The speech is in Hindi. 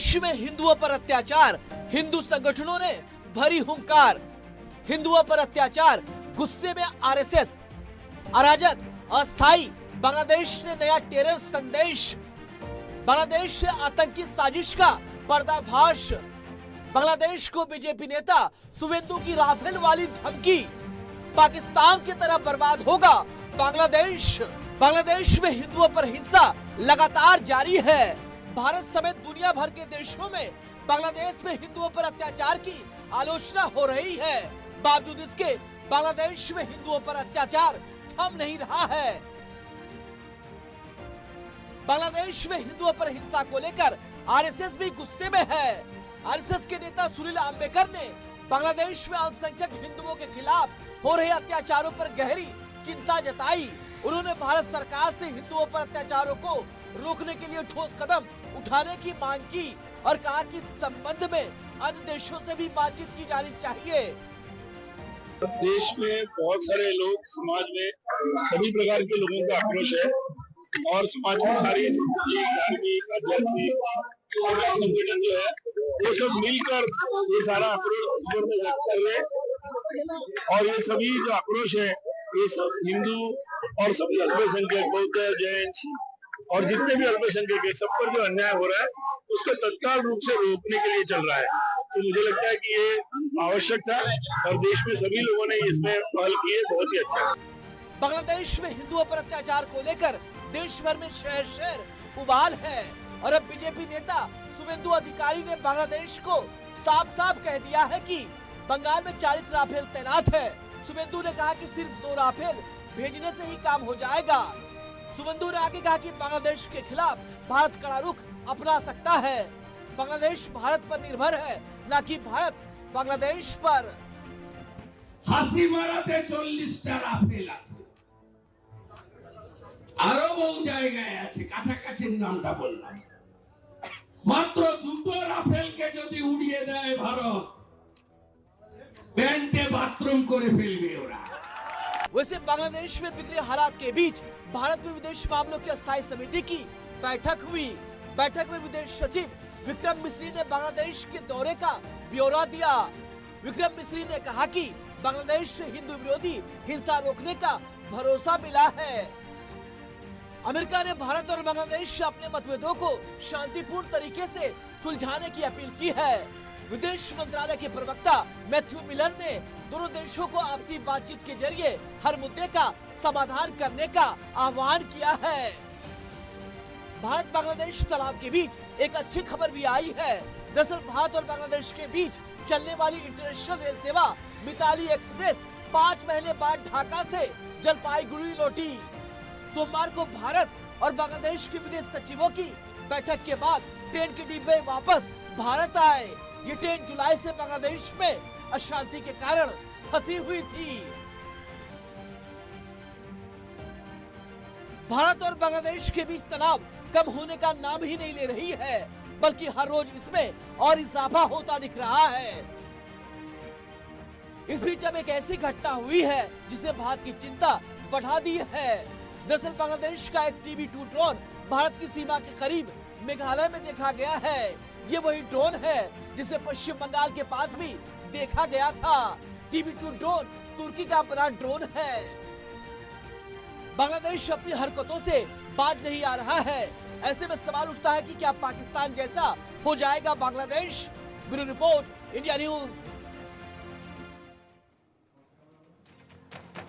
बांग्लादेश में हिंदुओं पर अत्याचार, हिंदू संगठनों ने भरी हुंकार। हिंदुओं पर अत्याचार, गुस्से में आरएसएस। अराजक, अस्थायी, बांग्लादेश से नया टेरर संदेश। बांग्लादेश से आतंकी साजिश का पर्दाफाश। बांग्लादेश को बीजेपी नेता शुवेंदु की राफेल वाली धमकी। पाकिस्तान की तरह बर्बाद होगा बांग्लादेश। बांग्लादेश में हिंदुओं पर हिंसा लगातार जारी है। भारत समेत दुनिया भर के देशों में बांग्लादेश में हिंदुओं पर अत्याचार की आलोचना हो रही है। बावजूद इसके बांग्लादेश में हिंदुओं पर अत्याचार थम नहीं रहा है। बांग्लादेश में हिंदुओं पर हिंसा को लेकर आरएसएस भी गुस्से में है। आरएसएस के नेता सुनील अंबेकर ने बांग्लादेश में अल्पसंख्यक हिंदुओं के खिलाफ हो रहे अत्याचारों पर गहरी चिंता जताई। उन्होंने भारत सरकार से हिंदुओं पर अत्याचारों को रोकने के लिए ठोस कदम उठाने की मांग की और कहा कि इस संबंध में अन्य देशों से भी बातचीत की जानी चाहिए। देश में बहुत सारे लोग, समाज में सभी प्रकार के लोगों का आक्रोश है और समाज की सारी धार्मिक, आध्यात्मिक संगठन जो है वो सब मिलकर ये सारा आक्रोश व्यक्त कर रहे हैं। और ये सभी जो आक्रोश है ये सब हिंदू और सभी अल्पसंख्यक, बौद्ध, जैन और जितने भी अल्पसंख्यक है सब पर जो अन्याय हो रहा है उसको तत्काल रूप से रोकने के लिए चल रहा है। तो मुझे लगता है कि ये आवश्यक था और देश में सभी लोगों ने इसमें पहल की है, बहुत ही अच्छा है। बांग्लादेश में हिंदुओं पर अत्याचार को लेकर देश भर में शहर शहर उबाल है और अब बीजेपी नेता शुवेंदु अधिकारी ने बांग्लादेश को साफ साफ कह दिया है कि बंगाल में 40 राफेल तैनात है। शुवेंदु ने कहा कि सिर्फ 2 राफेल भेजने से ही काम हो जाएगा। शुवेंदु ने आगे कहा कि बांग्लादेश के खिलाफ भारत कड़ा रुख अपना सकता है। बांग्लादेश भारत पर निर्भर है, न कि भारत बांग्लादेश पर। হাসি মারাতে 40টা রাফেল আছে, আরো বহু জায়গায় আছে, কাছাকাছি নামটা বললাম। মাত্র 2টো রাফেলকে যদি উড়িয়ে দেয় ভারত, প্যান্টে বাথরুম করে ফেলবে ওরা। वैसे बांग्लादेश में बिगड़े हालात के बीच भारत में विदेश मामलों की अस्थायी समिति की बैठक हुई। बैठक में विदेश सचिव विक्रम मिस्री ने बांग्लादेश के दौरे का ब्यौरा दिया। विक्रम मिस्री ने कहा कि बांग्लादेश से हिंदू विरोधी हिंसा रोकने का भरोसा मिला है। अमेरिका ने भारत और बांग्लादेश से अपने मतभेदों को शांतिपूर्ण तरीके से सुलझाने की अपील की है। विदेश मंत्रालय के प्रवक्ता मैथ्यू मिलर ने दोनों देशों को आपसी बातचीत के जरिए हर मुद्दे का समाधान करने का आह्वान किया है। भारत बांग्लादेश तनाव के बीच एक अच्छी खबर भी आई है। दरअसल भारत और बांग्लादेश के बीच चलने वाली इंटरनेशनल रेल सेवा मिताली एक्सप्रेस 5 महीने बाद ढाका से जलपाईगुड़ी लौटी। सोमवार को भारत और बांग्लादेश के विदेश सचिवों की बैठक के बाद ट्रेन के डिब्बे वापस भारत आए। ये ट्रेन जुलाई से बांग्लादेश में अशांति के कारण फंसी हुई थी। भारत और बांग्लादेश के बीच तनाव कम होने का नाम ही नहीं ले रही है, बल्कि हर रोज इसमें और इजाफा होता दिख रहा है। इस बीच अब एक ऐसी घटना हुई है जिसने भारत की चिंता बढ़ा दी है। दरअसल बांग्लादेश का एक TB2 ड्रोन भारत की सीमा के करीब मेघालय में देखा गया है। ये वही ड्रोन है जिसे पश्चिम बंगाल के पास भी देखा गया था। TB2 ड्रोन तुर्की का बड़ा ड्रोन है। बांग्लादेश अपनी हरकतों से बाज नहीं आ रहा है। ऐसे में सवाल उठता है कि क्या पाकिस्तान जैसा हो जाएगा Bangladesh. Bureau report, India news.